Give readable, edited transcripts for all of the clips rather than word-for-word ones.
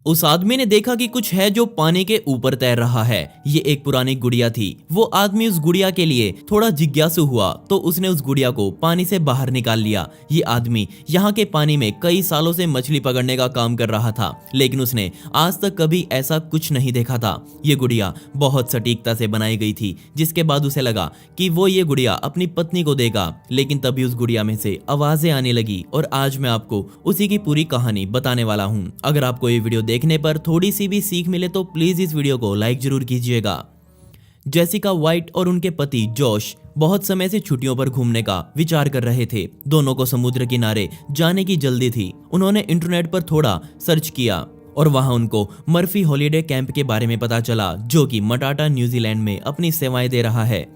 उस आदमी ने देखा कि कुछ है जो पानी के ऊपर तैर रहा है। ये एक पुरानी गुड़िया थी। वो आदमी उस गुड़िया के लिए थोड़ा जिज्ञासु हुआ तो उसने उस गुड़िया को पानी से बाहर निकाल लिया। ये आदमी यहाँ के पानी में कई सालों से मछली पकड़ने का काम कर रहा था, लेकिन उसने आज तक कभी ऐसा कुछ नहीं देखा था। ये गुड़िया बहुत सटीकता से बनाई गई थी, जिसके बाद उसे लगा कि वो ये गुड़िया अपनी पत्नी को देगा। लेकिन तभी उस गुड़िया में से आवाजें आने लगी और आज मैं आपको उसी की पूरी कहानी बताने वाला हूँ। अगर आपको ये वीडियो देखने पर थोड़ी सी भी सीख मिले तो प्लीज इस वीडियो को लाइक जरूर कीजिएगा। जेसिका वाइट और उनके पति जॉश बहुत समय से छुट्टियों पर घूमने का विचार कर रहे थे। दोनों को समुद्र किनारे जाने की जल्दी थी। उन्होंने इंटरनेट पर थोड़ा सर्च किया और वहां उनको मर्फी हॉलिडे कैंप के बारे में पता चला, जो कि मटाटा न्यूजीलैंड में अपनी सेवाएं दे रहा है।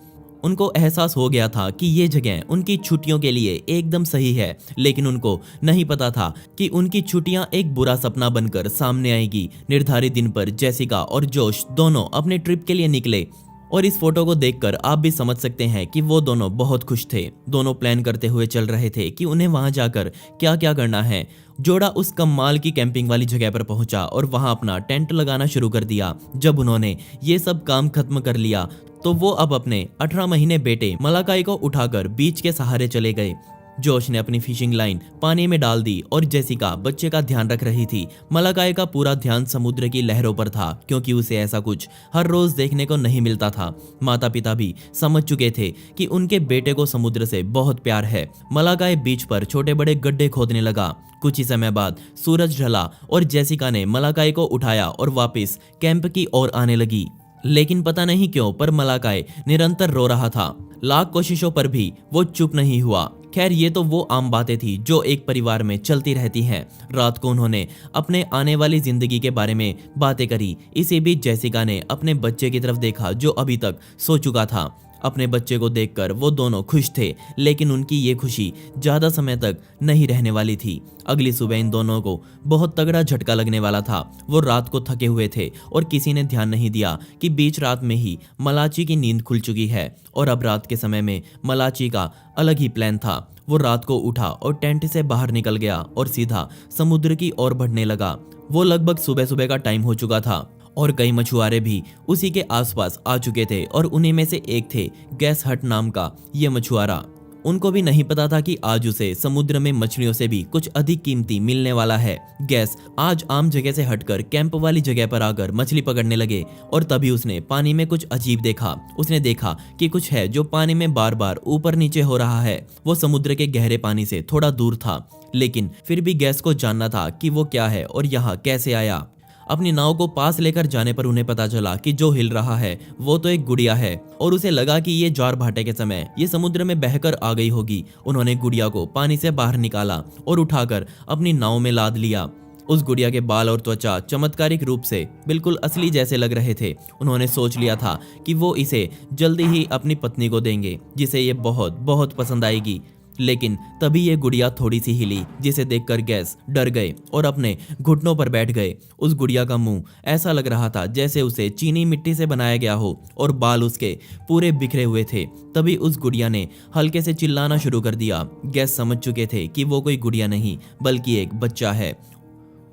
उनको एहसास हो गया था कि ये जगह उनकी छुट्टियों के लिए एकदम सही है, लेकिन उनको नहीं पता था कि उनकी छुट्टियां एक बुरा सपना बनकर सामने आएगी। निर्धारित दिन पर जेसिका और जोश दोनों अपने ट्रिप के लिए निकले और इस फोटो को देखकर आप भी समझ सकते हैं कि वो दोनों बहुत खुश थे। दोनों प्लान करते हुए चल रहे थे कि उन्हें वहां जाकर क्या क्या करना है। जोड़ा उस कमाल की कैंपिंग वाली जगह पर पहुंचा और वहां अपना टेंट लगाना शुरू कर दिया। जब उन्होंने ये सब काम खत्म कर लिया तो वो अब अपने 18 महीने बेटे मलाकाई को उठाकर बीच के सहारे चले गए। जोश ने अपनी फिशिंग लाइन पानी में डाल दी और जेसिका बच्चे का ध्यान रख रही थी। मलाकाई का पूरा ध्यान समुद्र की लहरों पर था, क्योंकि उसे ऐसा कुछ हर रोज देखने को नहीं मिलता था। माता पिता भी समझ चुके थे कि उनके बेटे को समुद्र से बहुत प्यार है। मलाकाई बीच पर छोटे बड़े गड्ढे खोदने लगा। कुछ ही समय बाद सूरज ढला और जेसिका ने मलाकाई को उठाया और वापस कैंप की ओर आने लगी। लेकिन पता नहीं क्यों पर मलाकाई निरंतर रो रहा था। लाख कोशिशों पर भी वो चुप नहीं हुआ। खैर, ये तो वो आम बातें थी जो एक परिवार में चलती रहती हैं। रात को उन्होंने अपने आने वाली जिंदगी के बारे में बातें करी। इसी बीच जेसिका ने अपने बच्चे की तरफ देखा जो अभी तक सो चुका था। अपने बच्चे को देखकर वो दोनों खुश थे, लेकिन उनकी ये खुशी ज्यादा समय तक नहीं रहने वाली थी। अगली सुबह इन दोनों को बहुत तगड़ा झटका लगने वाला था। वो रात को थके हुए थे और किसी ने ध्यान नहीं दिया कि बीच रात में ही मलाची की नींद खुल चुकी है और अब रात के समय में मलाची का अलग ही प्लान था। वो रात को उठा और टेंट से बाहर निकल गया और सीधा समुद्र की ओर बढ़ने लगा। वो लगभग सुबह सुबह का टाइम हो चुका था और कई मछुआरे भी उसी के आसपास आ चुके थे और उन्हीं में से एक थे गैस हट नाम का ये मछुआरा। उनको भी नहीं पता था कि आज उसे समुद्र में मछलियों से भी कुछ अधिक कीमती मिलने वाला है। गैस आज आम जगह से हटकर कैंप वाली जगह पर आकर मछली पकड़ने लगे और तभी उसने पानी में कुछ अजीब देखा। उसने देखा कि कुछ है जो पानी में बार बार ऊपर नीचे हो रहा है। वो समुद्र के गहरे पानी से थोड़ा दूर था, लेकिन फिर भी गैस को जानना था कि वो क्या है और यहाँ कैसे आया। अपनी नाव को पास लेकर जाने पर उन्हें पता चला कि जो हिल रहा है वो तो एक गुड़िया है और उसे लगा कि ये ज्वार भाटे के समय ये समुद्र में बहकर आ गई होगी। उन्होंने गुड़िया को पानी से बाहर निकाला और उठाकर अपनी नाव में लाद लिया। उस गुड़िया के बाल और त्वचा चमत्कारिक रूप से बिल्कुल असली जैसे लग रहे थे। उन्होंने सोच लिया था कि वो इसे जल्दी ही अपनी पत्नी को देंगे, जिसे ये बहुत बहुत पसंद आएगी। लेकिन तभी ये गुड़िया थोड़ी सी हिली, जिसे देखकर गैस डर गए और अपने घुटनों पर बैठ गए। उस गुड़िया का मुंह ऐसा लग रहा था जैसे उसे चीनी मिट्टी से बनाया गया हो और बाल उसके पूरे बिखरे हुए थे। तभी उस गुड़िया ने हल्के से चिल्लाना शुरू कर दिया। गैस समझ चुके थे कि वो कोई गुड़िया नहीं बल्कि एक बच्चा है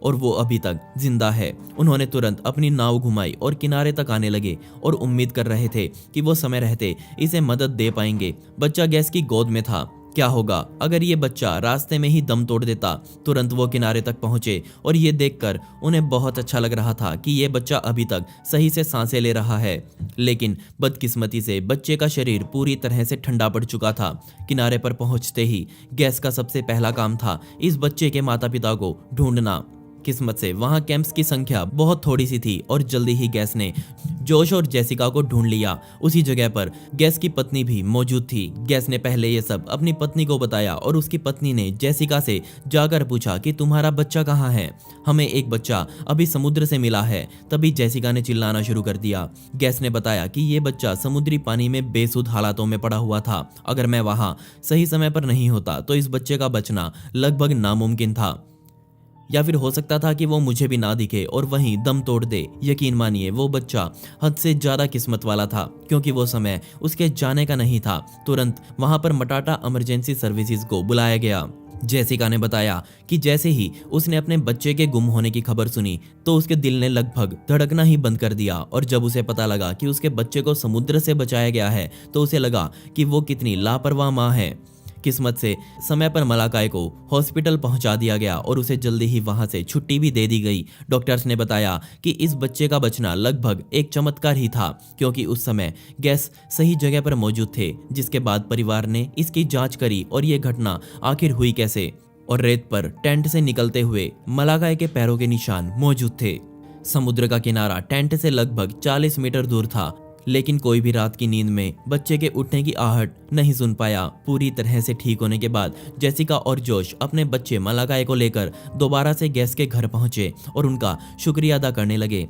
और वो अभी तक जिंदा है। उन्होंने तुरंत अपनी नाव घुमाई और किनारे तक आने लगे और उम्मीद कर रहे थे कि वो समय रहते इसे मदद दे पाएंगे। बच्चा गैस की गोद में था। क्या होगा अगर ये बच्चा रास्ते में ही दम तोड़ देता। तुरंत वो किनारे तक पहुंचे और ये देखकर उन्हें बहुत अच्छा लग रहा था कि ये बच्चा अभी तक सही से सांसें ले रहा है। लेकिन बदकिस्मती से बच्चे का शरीर पूरी तरह से ठंडा पड़ चुका था। किनारे पर पहुंचते ही गैस का सबसे पहला काम था इस बच्चे के माता पिता को ढूंढना। किस्मत से वहां कैंप्स की संख्या बहुत थोड़ी सी थी और जल्दी ही गैस ने जोश और जेसिका को ढूंढ लिया। उसी जगह पर गैस की पत्नी भी मौजूद थी। गैस ने पहले ये सब अपनी पत्नी को बताया और उसकी पत्नी ने जेसिका से जाकर पूछा कि तुम्हारा बच्चा कहाँ है, हमें एक बच्चा अभी समुद्र से मिला है। तभी जेसिका ने चिल्लाना शुरू कर दिया। गैस ने बताया कि ये बच्चा समुद्री पानी में बेसुध हालातों में पड़ा हुआ था। अगर मैं वहां सही समय पर नहीं होता तो इस बच्चे का बचना लगभग नामुमकिन था, या फिर हो सकता था कि वो मुझे भी ना दिखे और वहीं दम तोड़ दे। यकीन मानिए वो बच्चा हद से ज्यादा किस्मत वाला था, क्योंकि वो समय उसके जाने का नहीं था। तुरंत वहां पर मटाटा इमरजेंसी सर्विसेज को बुलाया गया। जेसिका ने बताया कि जैसे ही उसने अपने बच्चे के गुम होने की खबर सुनी तो उसके दिल ने लगभग धड़कना ही बंद कर दिया, और जब उसे पता लगा कि उसके बच्चे को समुद्र से बचाया गया है तो उसे लगा कि वो कितनी लापरवाह माँ है। किस्मत से समय पर मलाकाय को हॉस्पिटल पहुंचा दिया गया और उसे जल्दी ही वहां से छुट्टी भी दे दी गई। डॉक्टर्स ने बताया कि इस बच्चे का बचना लगभग एक चमत्कार ही था, क्योंकि उस समय गैस सही जगह पर मौजूद थे। जिसके बाद परिवार ने इसकी जांच करी और ये घटना आखिर हुई कैसे, और रेत पर टेंट से निकलते हुए मलाकाय के पैरों के निशान मौजूद थे। समुद्र का किनारा टेंट से लगभग 40 मीटर दूर था, लेकिन कोई भी रात की नींद में बच्चे के उठने की आहट नहीं सुन पाया। पूरी तरह से ठीक होने के बाद जेसिका और जोश अपने बच्चे मलाकाय को लेकर दोबारा से गैस के घर पहुंचे और उनका शुक्रिया अदा करने लगे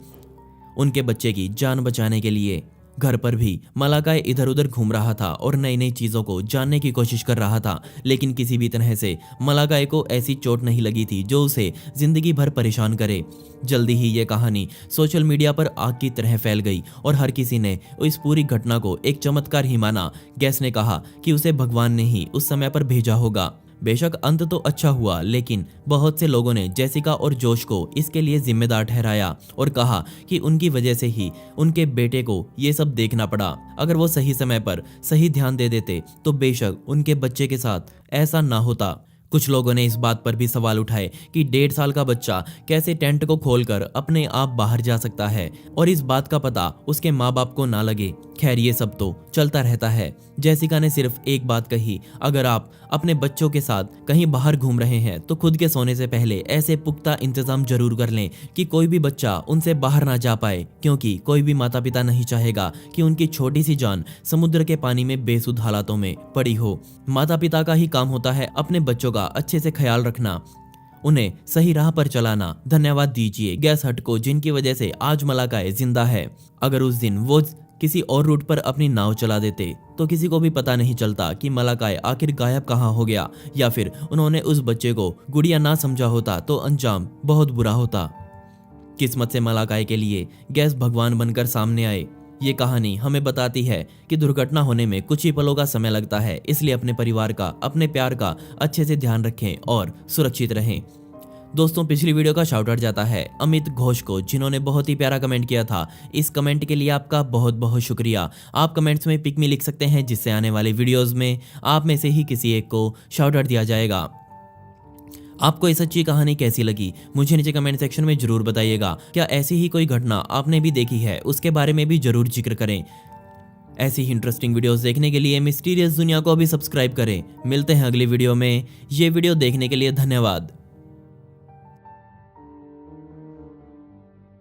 उनके बच्चे की जान बचाने के लिए। घर पर भी मलाकाय इधर उधर घूम रहा था और नई नई चीजों को जानने की कोशिश कर रहा था, लेकिन किसी भी तरह से मलाकाय को ऐसी चोट नहीं लगी थी जो उसे जिंदगी भर परेशान करे। जल्दी ही ये कहानी सोशल मीडिया पर आग की तरह फैल गई और हर किसी ने इस पूरी घटना को एक चमत्कार ही माना। गैस ने कहा कि उसे भगवान ने ही उस समय पर भेजा होगा। बेशक अंत तो अच्छा हुआ, लेकिन बहुत से लोगों ने जेसिका और जोश को इसके लिए जिम्मेदार ठहराया और कहा कि उनकी वजह से ही उनके बेटे को ये सब देखना पड़ा। अगर वो सही समय पर सही ध्यान दे देते तो बेशक उनके बच्चे के साथ ऐसा ना होता। कुछ लोगों ने इस बात पर भी सवाल उठाए कि 1.5 साल का बच्चा कैसे टेंट को खोलकर अपने आप बाहर जा सकता है और इस बात का पता उसके माँ बाप को ना लगे। खैर ये सब तो चलता रहता है। जेसिका ने सिर्फ एक बात कही, अगर आप अपने बच्चों के साथ कहीं बाहर घूम रहे हैं तो खुद के सोने से पहले ऐसे पुख्ता इंतजाम जरूर कर लें कि कोई भी बच्चा उनसे बाहर ना जा पाए, क्योंकि कोई भी माता पिता नहीं चाहेगा कि उनकी छोटी सी जान समुद्र के पानी में बेसुध हालातों में पड़ी हो। माता पिता का ही काम होता है अपने बच्चों का अच्छे से ख्याल रखना, उन्हें सही राह पर चलाना। धन्यवाद दीजिए गैस हट को, जिनकी वजह से आज मलाकाय जिंदा है। अगर उस दिन वो किसी और रूट पर अपनी नाव चला देते तो किसी को भी पता नहीं चलता कि मलाकाय आखिर गायब कहाँ हो गया, या फिर उन्होंने उस बच्चे को गुड़िया ना समझा होता तो अंजाम बहुत बुरा होता। किस्मत से मलाकाय के लिए गैस भगवान बनकर सामने आए। ये कहानी हमें बताती है कि दुर्घटना होने में कुछ ही पलों का समय लगता है, इसलिए अपने परिवार का, अपने प्यार का अच्छे से ध्यान रखें और सुरक्षित रहें। दोस्तों, पिछली वीडियो का शाउट आउट जाता है अमित घोष को, जिन्होंने बहुत ही प्यारा कमेंट किया था। इस कमेंट के लिए आपका बहुत बहुत शुक्रिया। आप कमेंट्स में पिक मी लिख सकते हैं, जिससे आने वाले वीडियोस में आप में से ही किसी एक को शाउट आउट दिया जाएगा। आपको ये सच्ची कहानी कैसी लगी मुझे नीचे कमेंट सेक्शन में जरूर बताइएगा। क्या ऐसी ही कोई घटना आपने भी देखी है, उसके बारे में भी जरूर जिक्र करें। ऐसी ही इंटरेस्टिंग वीडियोस देखने के लिए मिस्टीरियस दुनिया को भी सब्सक्राइब करें। मिलते हैं अगली वीडियो में। ये वीडियो देखने के लिए धन्यवाद।